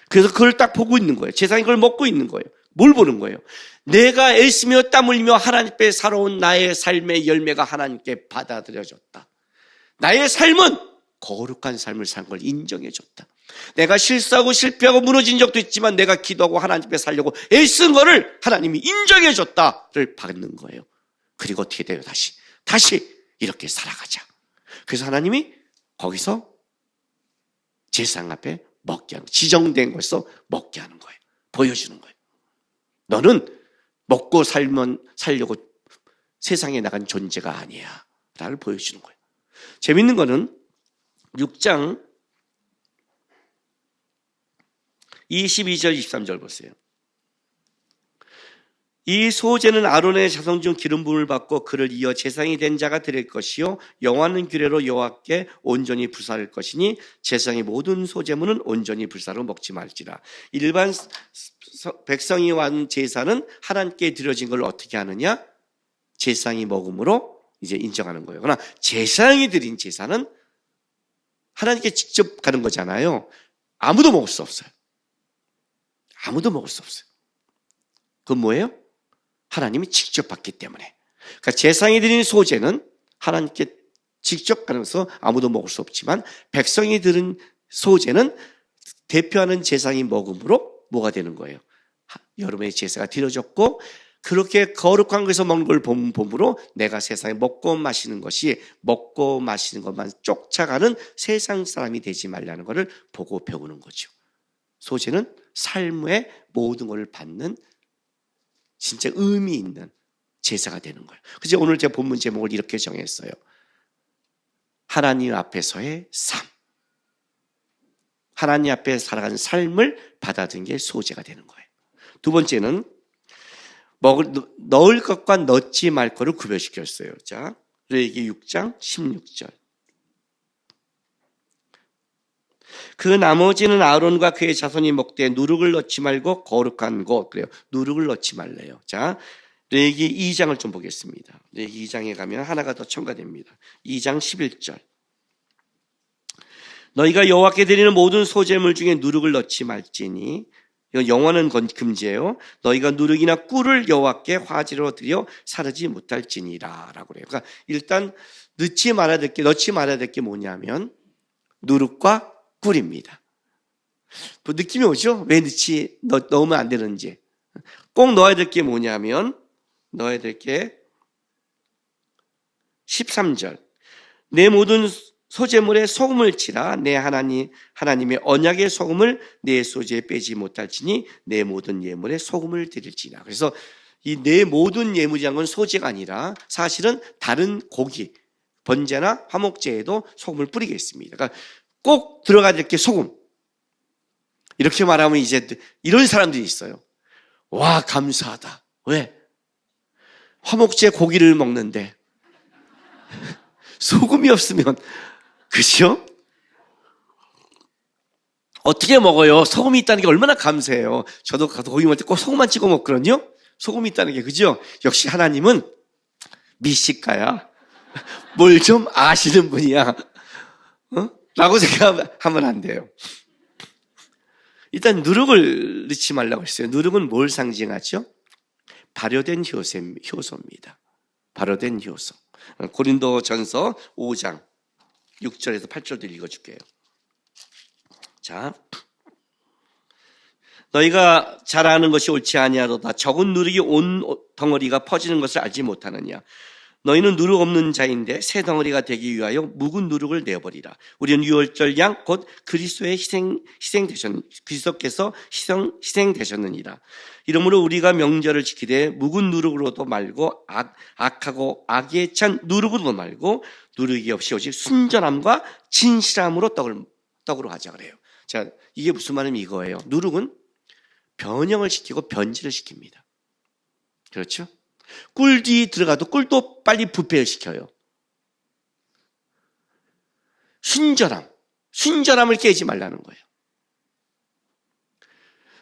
그래서 그걸 딱 보고 있는 거예요. 세상이 그걸 먹고 있는 거예요. 뭘 보는 거예요? 내가 애쓰며 땀 흘리며 하나님 앞에 살아온 나의 삶의 열매가 하나님께 받아들여졌다. 나의 삶은 거룩한 삶을 산 걸 인정해줬다. 내가 실수하고 실패하고 무너진 적도 있지만 내가 기도하고 하나님 앞에 살려고 애쓴 거를 하나님이 인정해줬다를 받는 거예요. 그리고 어떻게 돼요? 다시 이렇게 살아가자. 그래서 하나님이 거기서 제사장 앞에 먹게 하는, 지정된 곳에서 먹게 하는 거예요. 보여주는 거예요. 너는 먹고 살려고 세상에 나간 존재가 아니야 라를 보여주는 거예요. 재밌는 거는 6장 22절 23절 보세요. 이 소제는 아론의 자손 중 기름 부음을 받고 그를 이어 제사장이 된 자가 드릴 것이요 영화는 규례로 여호와께 온전히 불사를 것이니 제사장의 모든 소제물은 온전히 불사로 먹지 말지라. 일반 백성이 완 제사는 하나님께 드려진 걸 어떻게 하느냐? 제사장이 먹음으로 이제 인정하는 거예요. 그러나 제사장이 드린 제사는 하나님께 직접 가는 거잖아요. 아무도 먹을 수 없어요. 아무도 먹을 수 없어요. 그건 뭐예요? 하나님이 직접 받기 때문에. 그러니까 제사장이 드린 소제는 하나님께 직접 가면서 아무도 먹을 수 없지만, 백성이 드린 소제는 대표하는 제사장이 먹음으로 뭐가 되는 거예요? 여러분의 제사가 드려졌고, 그렇게 거룩한 것에서 먹는 걸 봄으로 내가 세상에 먹고 마시는 것만 쫓아가는 세상 사람이 되지 말라는 것을 보고 배우는 거죠. 소제는 삶의 모든 것을 받는 진짜 의미 있는 제사가 되는 거예요. 그래서 오늘 제 본문 제목을 이렇게 정했어요. 하나님 앞에서의 삶. 하나님 앞에 살아가는 삶을 받아들인 게 소제가 되는 거예요. 두 번째는 넣을 것과 넣지 말 것을 구별시켰어요. 자, 레위기 6장 16절. 그 나머지는 아론과 그의 자손이 먹되 누룩을 넣지 말고 거룩한 것. 그래요. 누룩을 넣지 말래요. 자, 레위기 2장을 좀 보겠습니다. 레위기 2장에 가면 하나가 더 첨가됩니다. 2장 11절. 너희가 여호와께 드리는 모든 소제물 중에 누룩을 넣지 말지니, 이건 영원한 금지예요. 너희가 누룩이나 꿀을 여호와께 화제로 드려 사르지 못할지니라 라고 그래요. 그러니까 일단 넣지 말아야 될 게 뭐냐면 누룩과 꿀입니다. 뭐 느낌이 오죠? 왜 넣으면 안 되는지. 꼭 넣어야 될 게 뭐냐면, 넣어야 될 게 13절. 내 모든 소제물에 소금을 치라. 내 하나님의 언약의 소금을 내 소제에 빼지 못할지니 내 모든 예물에 소금을 드릴지나. 그래서 이 내 모든 예물이란 건 소제가 아니라 사실은 다른 고기, 번제나 화목제에도 소금을 뿌리겠습니다. 그러니까 꼭 들어가야 될 게 소금. 이렇게 말하면 이제 이런 사람들이 있어요. 와, 감사하다. 왜? 화목제 고기를 먹는데 소금이 없으면, 그죠? 어떻게 먹어요? 소금이 있다는 게 얼마나 감사해요. 저도 가서 고기 먹을 때 꼭 소금만 찍어 먹거든요. 소금이 있다는 게, 그죠? 역시 하나님은 미식가야. 뭘 좀 아시는 분이야. 라고 생각하면 안 돼요. 일단 누룩을 넣지 말라고 했어요. 누룩은 뭘 상징하죠? 발효된 효소입니다. 발효된 효소. 고린도전서 5장 6절에서 8절도 읽어줄게요. 자, 너희가 잘 아는 것이 옳지 아니하도다. 적은 누룩이 온 덩어리가 퍼지는 것을 알지 못하느냐. 너희는 누룩 없는 자인데 새 덩어리가 되기 위하여 묵은 누룩을 내어버리라. 우리는 유월절 양 곧 그리스도의 그리스도께서 희생되셨느니라. 이러므로 우리가 명절을 지키되 묵은 누룩으로도 말고 악하고 악에 찬 누룩으로도 말고 누룩이 없이 오직 순전함과 진실함으로 떡으로 하자 그래요. 자, 이게 무슨 말이냐면 이거예요. 누룩은 변형을 시키고 변질을 시킵니다. 그렇죠? 꿀이 들어가도 꿀도 빨리 부패를 시켜요. 순전함을 깨지 말라는 거예요.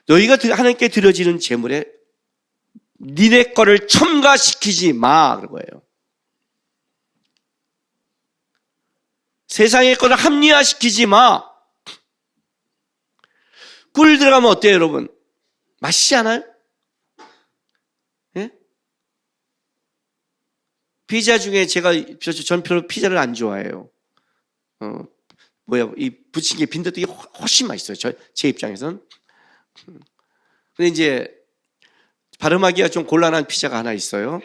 너희가 하나님께 드려지는 제물에 니네 거를 첨가시키지 마 그런 거예요. 세상의 거를 합리화시키지 마. 꿀 들어가면 어때요, 여러분? 맛있지 않아요? 예? 피자 중에 전 별로 피자를 안 좋아해요. 이 부친 게 빈대떡이 훨씬 맛있어요. 제 입장에서는. 근데 이제 발음하기가 좀 곤란한 피자가 하나 있어요.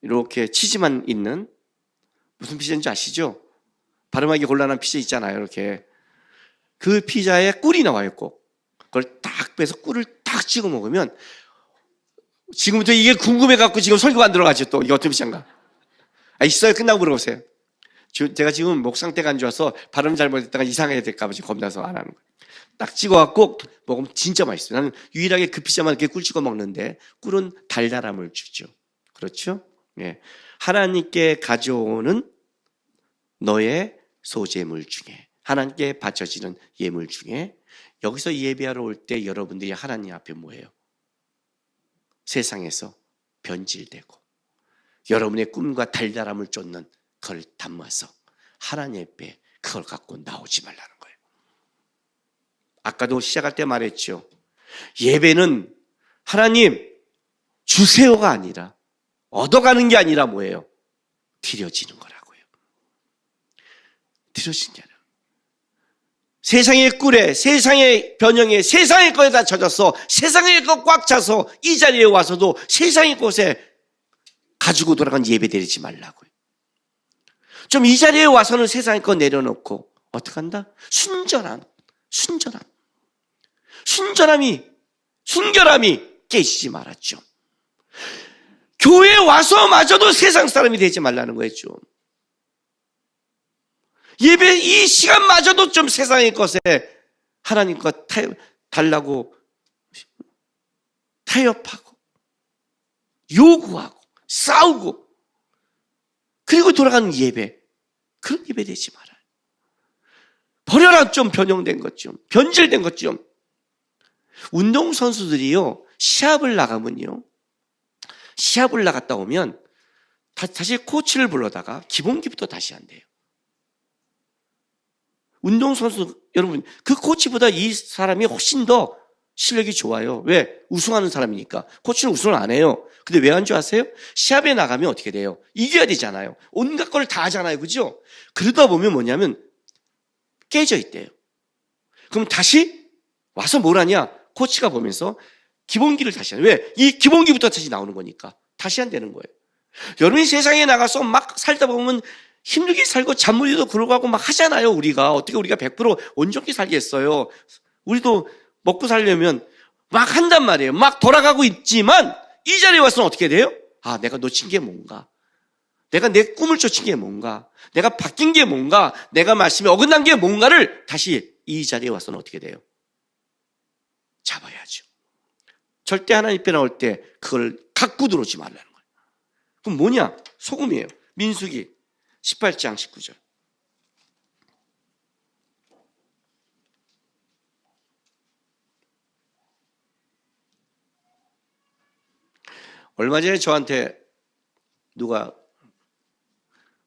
이렇게 치즈만 있는, 무슨 피자인지 아시죠? 발음하기 곤란한 피자 있잖아요. 이렇게 그 피자에 꿀이 나와요. 꼭 그걸 딱 빼서 꿀을 딱 찍어 먹으면, 지금부터 이게 궁금해갖고 지금 설교가 안 들어가죠. 또 이게 어떤 피자인가? 있어요. 끝나고 물어보세요. 제가 지금 목 상태가 안 좋아서 발음 잘못했다가 이상하게 될까 봐 지금 겁나서 안 하는 거예요. 딱 찍어갖고 먹으면 진짜 맛있어요. 나는 유일하게 그 피자만 이렇게 꿀 찍어 먹는데, 꿀은 달달함을 주죠. 그렇죠? 예. 하나님께 가져오는 너의 소제물 중에, 하나님께 바쳐지는 예물 중에, 여기서 예배하러 올 때 여러분들이 하나님 앞에 뭐예요? 세상에서 변질되고 여러분의 꿈과 달달함을 쫓는 그걸 담아서 하나님 앞에 그걸 갖고 나오지 말라는 거예요. 아까도 시작할 때 말했죠. 예배는 하나님 주세요가 아니라, 얻어가는 게 아니라 뭐예요? 드려지는 거라고요. 드려지는 게 아니라. 세상의 꿀에, 세상의 변형에, 세상의 것에 다 젖어서 세상의 것 꽉 차서 이 자리에 와서도 세상의 것에 가지고 돌아간 예배 드리지 말라고요. 좀 이 자리에 와서는 세상의 것 내려놓고 어떻게 한다? 순결함이 깨지지 말았죠. 교회에 와서마저도 세상 사람이 되지 말라는 거예요. 좀 예배 이 시간마저도 좀 세상의 것에 하나님과 달라고 타협하고 요구하고 싸우고 그리고 돌아가는 예배, 그런 예배 되지 말아요. 버려라. 좀 변형된 것 좀, 변질된 것 좀. 운동선수들이요, 시합을 나갔다 오면 다시 코치를 불러다가 기본기부터 다시 한대요. 운동선수 여러분, 그 코치보다 이 사람이 훨씬 더 실력이 좋아요. 왜? 우승하는 사람이니까. 코치는 우승을 안 해요. 근데 왜 한 줄 아세요? 시합에 나가면 어떻게 돼요? 이겨야 되잖아요. 온갖 걸 다 하잖아요. 그죠? 그러다 보면 뭐냐면 깨져 있대요. 그럼 다시 와서 뭘 하냐? 코치가 보면서 기본기를 다시 하는. 왜? 이 기본기부터 다시 나오는 거니까. 다시 한다는 거예요. 여러분이 세상에 나가서 막 살다 보면 힘들게 살고 잔머리도 그러고 하고 막 하잖아요. 어떻게 우리가 100% 온전히 살겠어요. 우리도 먹고 살려면 막 한단 말이에요. 막 돌아가고 있지만 이 자리에 와서는 어떻게 돼요? 아, 내가 놓친 게 뭔가? 내가 내 꿈을 쫓은 게 뭔가? 내가 바뀐 게 뭔가? 내가 말씀에 어긋난 게 뭔가를 다시 이 자리에 와서는 어떻게 돼요? 잡아야죠. 절대 하나님 앞에 나올 때 그걸 갖고 들어오지 말라는 거예요. 그럼 뭐냐? 소금이에요. 민수기 18장 19절. 얼마 전에 저한테 누가,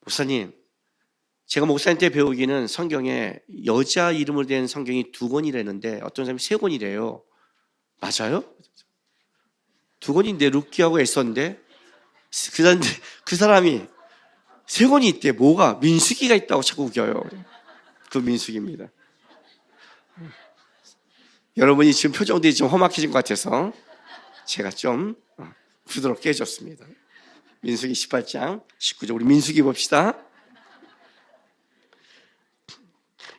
목사님, 제가 목사님 때 배우기는 성경에 여자 이름으로 된 성경이 2권이라는데 어떤 사람이 3권이래요. 맞아요? 2권인데 룻기하고 애써인데 그 사람이 3권이 있대. 뭐가? 민수기가 있다고 자꾸 웃겨요. 그 민수기입니다. 여러분이 지금 표정들이 좀 험악해진 것 같아서 제가 좀 부드럽게 해줬습니다. 민수기 18장 19절. 우리 민수기 봅시다.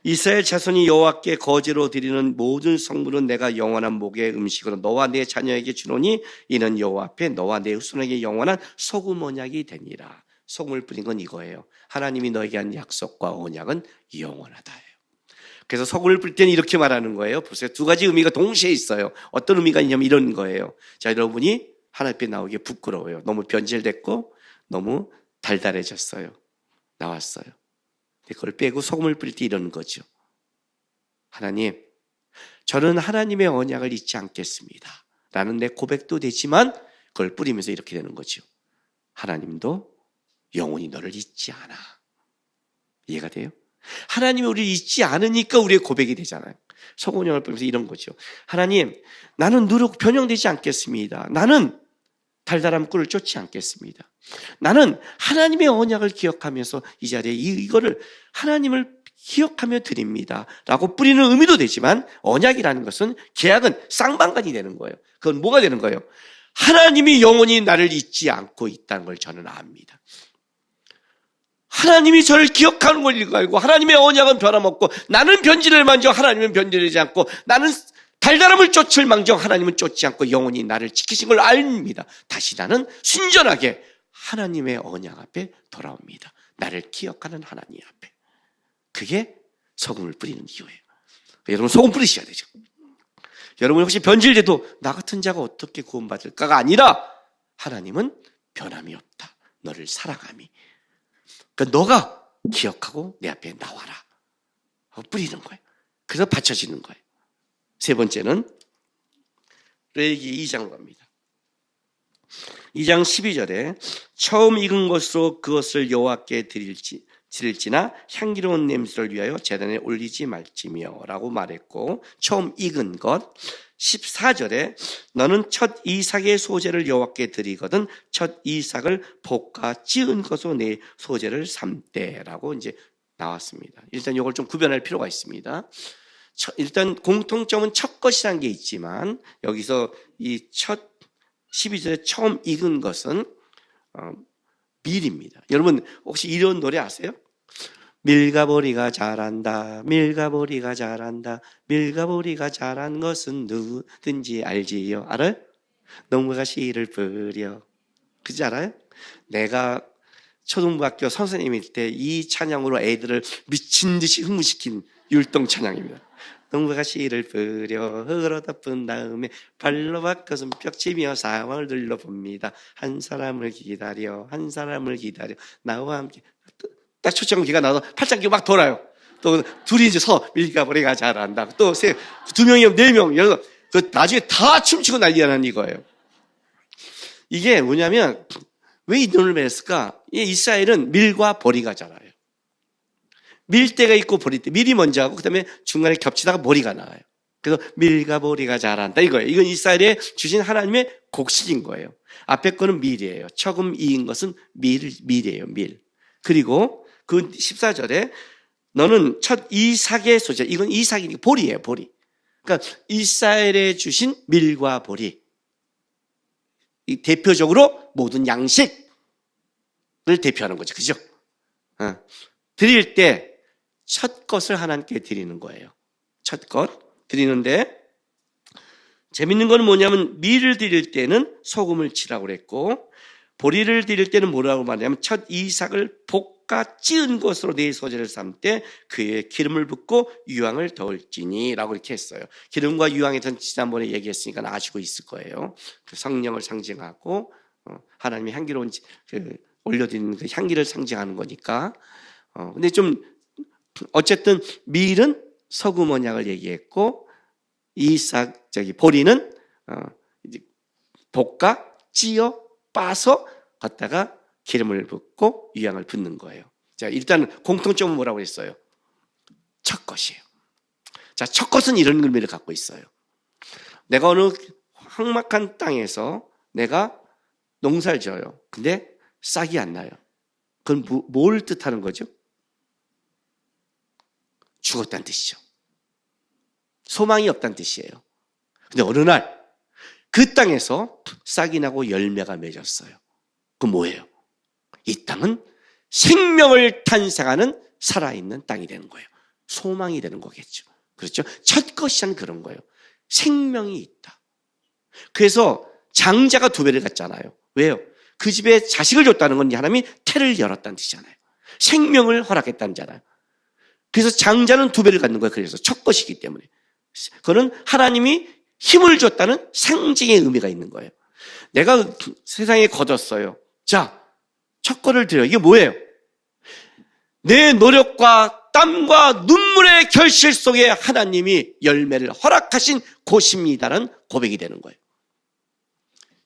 이스라엘 자손이 여호와께 거제로 드리는 모든 성물은 내가 영원한 목의 음식으로 너와 내 자녀에게 주노니 이는 여호와 앞에 너와 내 후손에게 영원한 소금 언약이 되니라. 소금을 뿌린 건 이거예요. 하나님이 너에게 한 약속과 언약은 영원하다. 그래서 소금을 뿌릴 때는 이렇게 말하는 거예요. 보세요. 2가지 의미가 동시에 있어요. 어떤 의미가 있냐면 이런 거예요. 자, 여러분이 하나님 앞에 나오기 부끄러워요. 너무 변질됐고 너무 달달해졌어요. 나왔어요. 그걸 빼고 소금을 뿌릴 때 이러는 거죠. 하나님, 저는 하나님의 언약을 잊지 않겠습니다. 라는 내 고백도 되지만 그걸 뿌리면서 이렇게 되는 거죠. 하나님도 영원히 너를 잊지 않아. 이해가 돼요? 하나님이 우리를 잊지 않으니까 우리의 고백이 되잖아요. 소금 언약을 뿌리면서 이런 거죠. 하나님, 나는 변형되지 않겠습니다. 나는 달달한 꿀을 쫓지 않겠습니다. 나는 하나님의 언약을 기억하면서 이 자리에 이거를 하나님을 기억하며 드립니다. 라고 뿌리는 의미도 되지만 언약이라는 것은 계약은 쌍방간이 되는 거예요. 그건 뭐가 되는 거예요? 하나님이 영원히 나를 잊지 않고 있다는 걸 저는 압니다. 하나님이 저를 기억하는 걸 알고 하나님의 언약은 변함없고 나는 변질을 만져 하나님은 변질하지 않고 나는 달달함을 쫓을 망정 하나님은 쫓지 않고 영원히 나를 지키신 걸 압니다. 다시 나는 순전하게 하나님의 언약 앞에 돌아옵니다. 나를 기억하는 하나님 앞에. 그게 소금을 뿌리는 이유예요. 여러분 소금 뿌리셔야 되죠. 여러분 혹시 변질돼도 나 같은 자가 어떻게 구원받을까가 아니라 하나님은 변함이 없다. 너를 사랑함이. 그러니까 너가 기억하고 내 앞에 나와라. 뿌리는 거예요. 그래서 받쳐지는 거예요. 세 번째는 레위기 2장으로 갑니다. 2장 12절에 처음 익은 것으로 그것을 여호와께 드릴지나 향기로운 냄새를 위하여 제단에 올리지 말지며 라고 말했고, 처음 익은 것. 14절에 너는 첫 이삭의 소재를 여호와께 드리거든 첫 이삭을 볶아 찌은 것으로 내 소재를 삼대라고 이제 나왔습니다. 일단 이걸 좀 구별할 필요가 있습니다. 일단 공통점은 첫 것이라는 게 있지만, 여기서 이 첫 12절에 처음 익은 것은 밀입니다. 여러분 혹시 이런 노래 아세요? 밀가보리가 자란다, 밀가보리가 자란다, 밀가보리가 자란 것은 누구든지 알지요. 알아요? 농부가 씨를 뿌려. 그지 알아요? 내가 초등학교 선생님일 때 이 찬양으로 애들을 미친 듯이 흥분시킨 율동 찬양입니다. 농부가 씨를 뿌려 흙으로 덮은 다음에 발로 바꿔서 벽치며 사방을 둘러봅니다. 한 사람을 기다려, 한 사람을 기다려 나와 함께. 딱 초청기가 나와서 팔짱 끼고 막 돌아요. 또 둘이 이제 밀가보리가 잘한다. 또 두 명이면 네 명. 그 나중에 다 춤추고 난리나는 이거예요. 이게 뭐냐면 왜 이 눈을 맺었을까? 이스라엘은 밀과 보리가 자라요. 밀대가 있고 보리대. 밀이 먼저 하고 그다음에 중간에 겹치다가 보리가 나와요. 그래서 밀과 보리가 자란다 이거예요. 이건 이스라엘에 주신 하나님의 곡식인 거예요. 앞에 거는 밀이에요. 처음 익은 것은 밀이에요. 밀. 그리고 그 14절에 너는 첫 이삭의 소재. 이건 이삭이니까 보리예요. 보리. 그러니까 이스라엘에 주신 밀과 보리. 이 대표적으로 모든 양식을 대표하는 거죠. 그죠? 드릴 때 첫 것을 하나님께 드리는 거예요. 첫 것 드리는데, 재밌는 건 뭐냐면 밀을 드릴 때는 소금을 치라고 그랬고, 보리를 드릴 때는 뭐라고 말하냐면 첫 이삭을 볶아 찌은 것으로 내 소재를 삼되 그에 기름을 붓고 유황을 더올지니 라고 이렇게 했어요. 기름과 유황에 대해서 지난번에 얘기했으니까 아시고 있을 거예요. 그 성령을 상징하고 하나님의 향기로운 올려드리는 그 향기를 상징하는 거니까. 근데 좀 어쨌든 밀은 소금 언약을 얘기했고, 보리는 볶아 찌어 빠서 걷다가 기름을 붓고 유향을 붓는 거예요. 자, 일단 공통점은 뭐라고 했어요? 첫 것이에요. 자, 첫 것은 이런 의미를 갖고 있어요. 내가 어느 험악한 땅에서 내가 농사를 지어요. 근데 싹이 안 나요. 그건 뭘 뜻하는 거죠? 죽었다는 뜻이죠. 소망이 없다는 뜻이에요. 근데 어느 날 그 땅에서 싹이 나고 열매가 맺었어요. 그건 뭐예요? 이 땅은 생명을 탄생하는 살아있는 땅이 되는 거예요. 소망이 되는 거겠죠. 그렇죠? 첫 것이란 그런 거예요. 생명이 있다. 그래서 장자가 2배를 갖잖아요. 왜요? 그 집에 자식을 줬다는 건 하나님이 태를 열었다는 뜻이잖아요. 생명을 허락했다는 거잖아요. 그래서 장자는 2배를 갖는 거예요. 그래서 첫 것이기 때문에. 그거는 하나님이 힘을 줬다는 상징의 의미가 있는 거예요. 내가 세상에 거뒀어요. 자, 첫 것을 드려요. 이게 뭐예요? 내 노력과 땀과 눈물의 결실 속에 하나님이 열매를 허락하신 곳입니다라는 고백이 되는 거예요.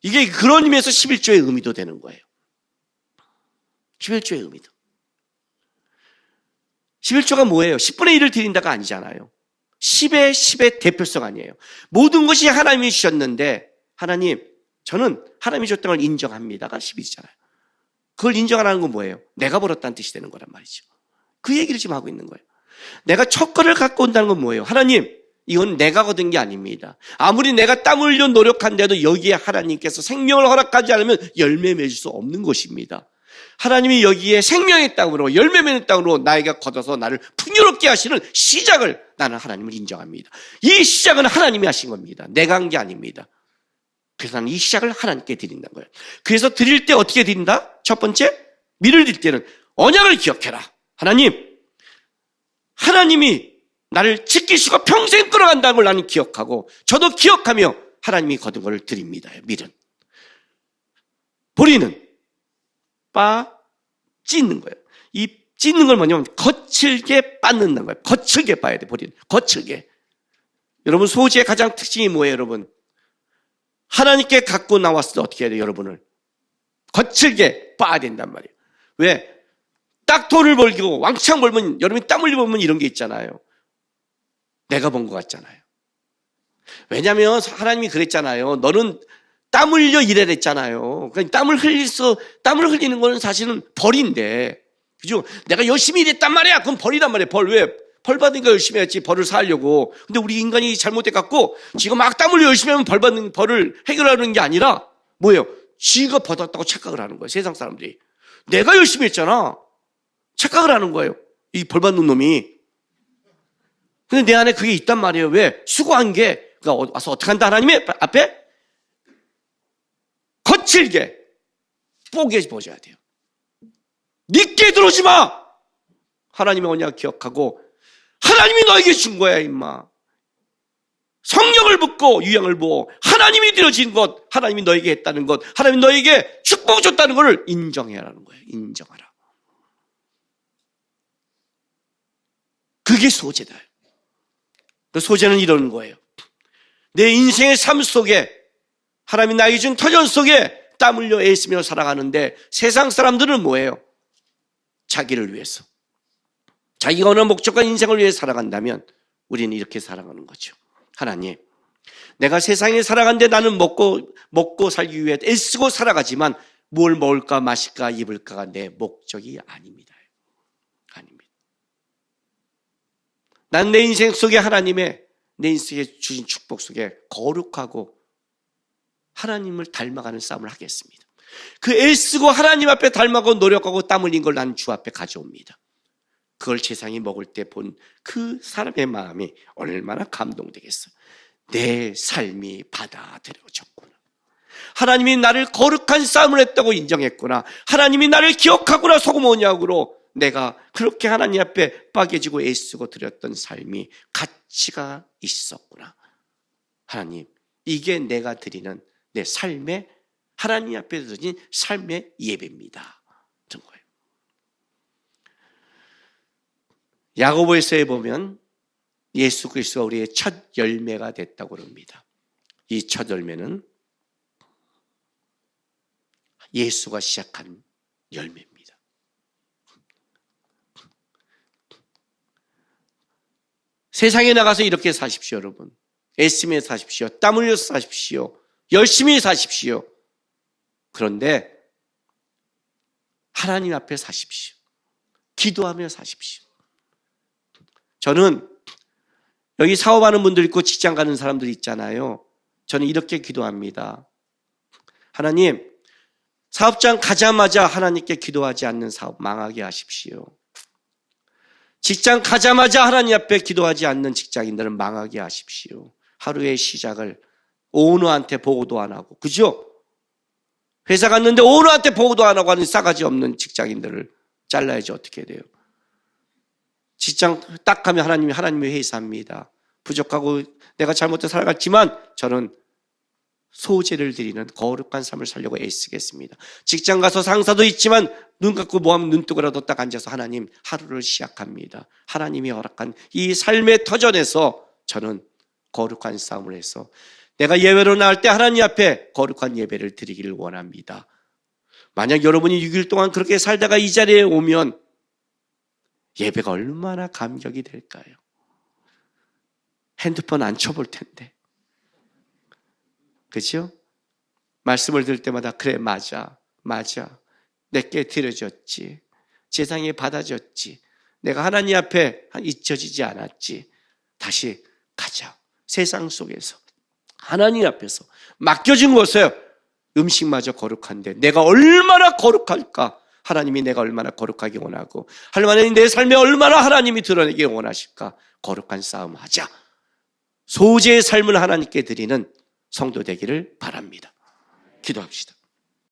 이게 그런 의미에서 11조의 의미도 되는 거예요. 11조의 의미도. 11조가 뭐예요? 10분의 1을 드린다가 아니잖아요. 10의 대표성 아니에요. 모든 것이 하나님이 주셨는데, 하나님, 저는 하나님이 줬다는 걸 인정합니다가 10이잖아요. 그걸 인정 안 하는 건 뭐예요? 내가 벌었다는 뜻이 되는 거란 말이죠. 그 얘기를 지금 하고 있는 거예요. 내가 첫 거를 갖고 온다는 건 뭐예요? 하나님, 이건 내가 거둔 게 아닙니다. 아무리 내가 땀 흘려 노력한데도 여기에 하나님께서 생명을 허락하지 않으면 열매 맺을 수 없는 것입니다. 하나님이 여기에 생명의 땅으로 열매 맺는 땅으로 나에게 거둬서 나를 풍요롭게 하시는 시작을 나는 하나님을 인정합니다. 이 시작은 하나님이 하신 겁니다. 내가 한 게 아닙니다. 그래서 나는 이 시작을 하나님께 드린다는 거예요. 그래서 드릴 때 어떻게 드린다? 첫 번째, 밀을 드릴 때는 언약을 기억해라. 하나님이 나를 지키시고 평생 끌어간다는 걸 나는 기억하고, 저도 기억하며 하나님이 거둔 걸 드립니다. 밀은. 보리는 찢는 거예요. 이 찢는 걸 뭐냐면 거칠게 빻는다는 거예요. 거칠게 빻아야 돼, 보리는. 거칠게. 여러분, 소지의 가장 특징이 뭐예요, 여러분? 하나님께 갖고 나왔을 때 어떻게 해야 돼요? 여러분을 거칠게 빻아야 된단 말이에요. 왜? 딱 돈을 벌고 왕창 벌면 여러분이 땀 흘려 보면 이런 게 있잖아요. 내가 번 것 같잖아요. 왜냐하면 하나님이 그랬잖아요. 너는 땀 흘려 일해라 했잖아요. 그러니까 땀을 흘리는 거는 사실은 벌인데, 그죠? 내가 열심히 일했단 말이야. 그럼 벌이란 말이야. 벌. 왜? 벌 받으니까 열심히 했지. 벌을 사려고. 근데 우리 인간이 잘못돼갖고 지금 막 땀 흘려 열심히 하면 벌을 해결하는 게 아니라 뭐예요? 지가 받았다고 착각을 하는 거예요. 세상 사람들이. 내가 열심히 했잖아. 착각을 하는 거예요. 이 벌 받는 놈이. 근데 내 안에 그게 있단 말이에요. 왜? 수고한 게. 그러니까 와서 어떻게 한다? 하나님의 앞에 거칠게 뽀개 보셔야 돼요. 늦게 들어오지 마. 하나님의 언약 기억하고 하나님이 너에게 준 거야 임마. 성령을 붓고 유향을 부어 하나님이 드려진 것, 하나님이 너에게 했다는 것, 하나님이 너에게 축복을 줬다는 것을 인정해야 하는 거예요. 인정하라. 그게 소재다. 그 소재는 이런 거예요. 내 인생의 삶 속에 하나님이 나에게 준 터전 속에 땀 흘려 애쓰며 살아가는데 세상 사람들은 뭐예요? 자기를 위해서. 자기가 어느 목적과 인생을 위해 살아간다면 우리는 이렇게 살아가는 거죠. 하나님, 내가 세상에 살아가는데 나는 먹고 살기 위해 애쓰고 살아가지만 뭘 먹을까 마실까 입을까가 내 목적이 아닙니다. 아닙니다. 난 내 인생 속에 내 인생에 주신 축복 속에 거룩하고 하나님을 닮아가는 싸움을 하겠습니다. 그 애쓰고 하나님 앞에 닮아가고 노력하고 땀 흘린 걸 난 주 앞에 가져옵니다. 그걸 세상이 먹을 때 본 그 사람의 마음이 얼마나 감동되겠어요. 내 삶이 받아들여졌구나. 하나님이 나를 거룩한 싸움을 했다고 인정했구나. 하나님이 나를 기억하구나. 소금 언약으로 내가 그렇게 하나님 앞에 빠개지고 애쓰고 드렸던 삶이 가치가 있었구나. 하나님, 이게 내가 드리는 내 삶의 하나님 앞에 드린 삶의 예배입니다. 그런 거예요. 야고보서에 보면 예수 그리스도가 우리의 첫 열매가 됐다고 합니다. 이 첫 열매는 예수가 시작한 열매입니다. 세상에 나가서 이렇게 사십시오, 여러분. 애쓰며 사십시오. 땀 흘려서 사십시오. 열심히 사십시오. 그런데 하나님 앞에 사십시오. 기도하며 사십시오. 저는 여기 사업하는 분들 있고 직장 가는 사람들 있잖아요. 저는 이렇게 기도합니다. 하나님, 사업장 가자마자 하나님께 기도하지 않는 사업 망하게 하십시오. 직장 가자마자 하나님 앞에 기도하지 않는 직장인들은 망하게 하십시오. 하루의 시작을 오너한테 보고도 안 하고, 그죠? 회사 갔는데 오너한테 보고도 안 하고 하는 싸가지 없는 직장인들을 잘라야지 어떻게 돼요? 직장 딱 가면 하나님이 회사합니다. 부족하고 내가 잘못해 살아갔지만 저는 소재를 드리는 거룩한 삶을 살려고 애쓰겠습니다. 직장 가서 상사도 있지만 눈 감고 뭐하면 눈 뜨고라도 딱 앉아서 하나님 하루를 시작합니다. 하나님이 허락한 이 삶의 터전에서 저는 거룩한 싸움을 해서 내가 예배로 나올 때 하나님 앞에 거룩한 예배를 드리기를 원합니다. 만약 여러분이 6일 동안 그렇게 살다가 이 자리에 오면 예배가 얼마나 감격이 될까요? 핸드폰 안 쳐볼 텐데. 그렇죠? 말씀을 들을 때마다 그래 맞아 내게 드려졌지. 세상에 받아졌지. 내가 하나님 앞에 잊혀지지 않았지. 다시 가자. 세상 속에서 하나님 앞에서 맡겨진 곳에 음식마저 거룩한데 내가 얼마나 거룩할까? 하나님이 내가 얼마나 거룩하게 원하고 하나님이 내 삶에 얼마나 하나님이 드러내기 원하실까? 거룩한 싸움 하자. 소재의 삶을 하나님께 드리는 성도 되기를 바랍니다. 기도합시다.